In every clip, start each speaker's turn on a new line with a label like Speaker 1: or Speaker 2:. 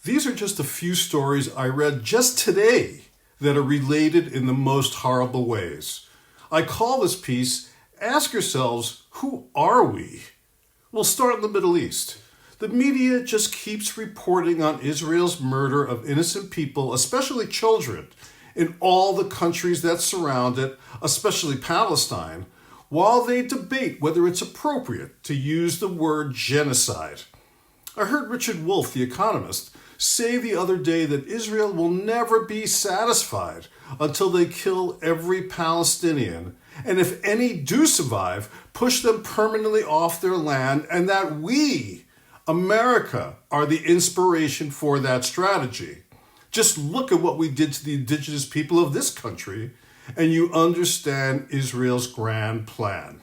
Speaker 1: These are just a few stories I read just today that are related in the most horrible ways. I call this piece, Ask Yourselves, Who Are We? We'll start in the Middle East. The media just keeps reporting on Israel's murder of innocent people, especially children, in all the countries that surround it, especially Palestine, while they debate whether it's appropriate to use the word genocide. I heard Richard Wolff, the economist, say the other day that Israel will never be satisfied until they kill every Palestinian, and if any do survive, push them permanently off their land, and that we, America, are the inspiration for that strategy. Just look at what we did to the indigenous people of this country, and you understand Israel's grand plan.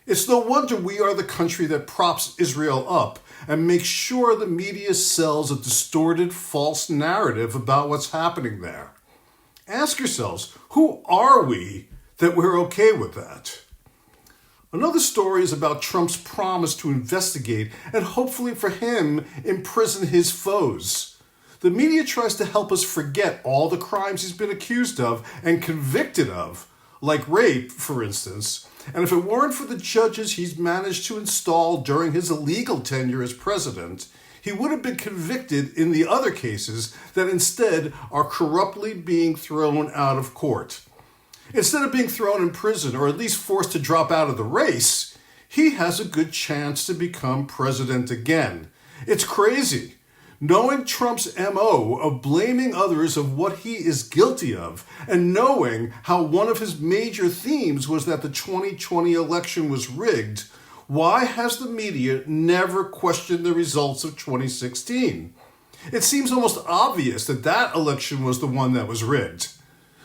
Speaker 1: It's no wonder we are the country that props Israel up and makes sure the media sells a distorted, false narrative about what's happening there. Ask yourselves, who are we that we're okay with that? Another story is about Trump's promise to investigate and hopefully for him, imprison his foes. The media tries to help us forget all the crimes he's been accused of and convicted of, like rape, for instance. And if it weren't for the judges he's managed to install during his illegal tenure as president, he would have been convicted in the other cases that instead are corruptly being thrown out of court. Instead of being thrown in prison or at least forced to drop out of the race, he has a good chance to become president again. It's crazy. Knowing Trump's MO of blaming others of what he is guilty of, and knowing how one of his major themes was that the 2020 election was rigged, why has the media never questioned the results of 2016? It seems almost obvious that that election was the one that was rigged.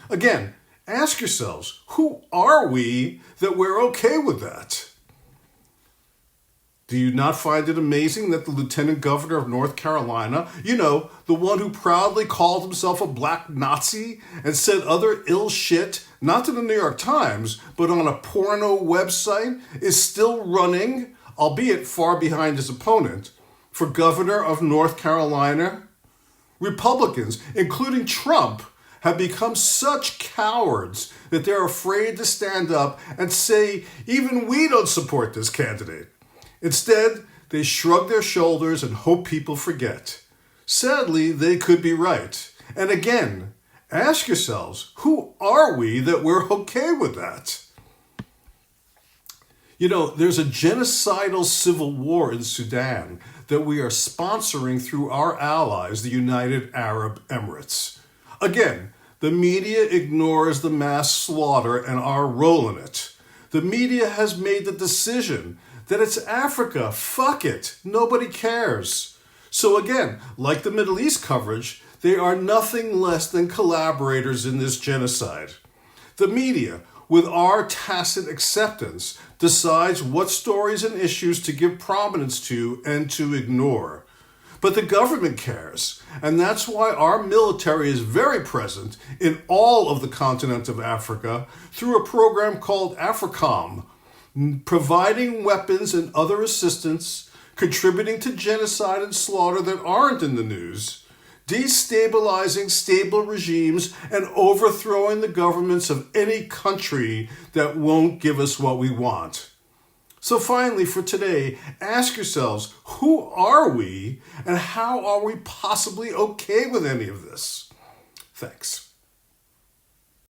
Speaker 1: Again, ask yourselves, who are we that we're okay with that? Do you not find it amazing that the lieutenant governor of North Carolina, the one who proudly called himself a black Nazi and said other ill shit, not to the New York Times, but on a porno website, is still running, albeit far behind his opponent, for governor of North Carolina? Republicans, including Trump, have become such cowards that they're afraid to stand up and say, even we don't support this candidate. Instead, they shrug their shoulders and hope people forget. Sadly, they could be right. And again, ask yourselves, who are we that we're okay with that? There's a genocidal civil war in Sudan that we are sponsoring through our allies, the United Arab Emirates. Again, the media ignores the mass slaughter and our role in it. The media has made the decision that it's Africa. Fuck it. Nobody cares. So again, like the Middle East coverage, they are nothing less than collaborators in this genocide. The media, with our tacit acceptance, decides what stories and issues to give prominence to and to ignore. But the government cares, and that's why our military is very present in all of the continent of Africa through a program called AFRICOM, providing weapons and other assistance, contributing to genocide and slaughter that aren't in the news, destabilizing stable regimes, and overthrowing the governments of any country that won't give us what we want. So finally, for today, ask yourselves, who are we and how are we possibly okay with any of this? Thanks.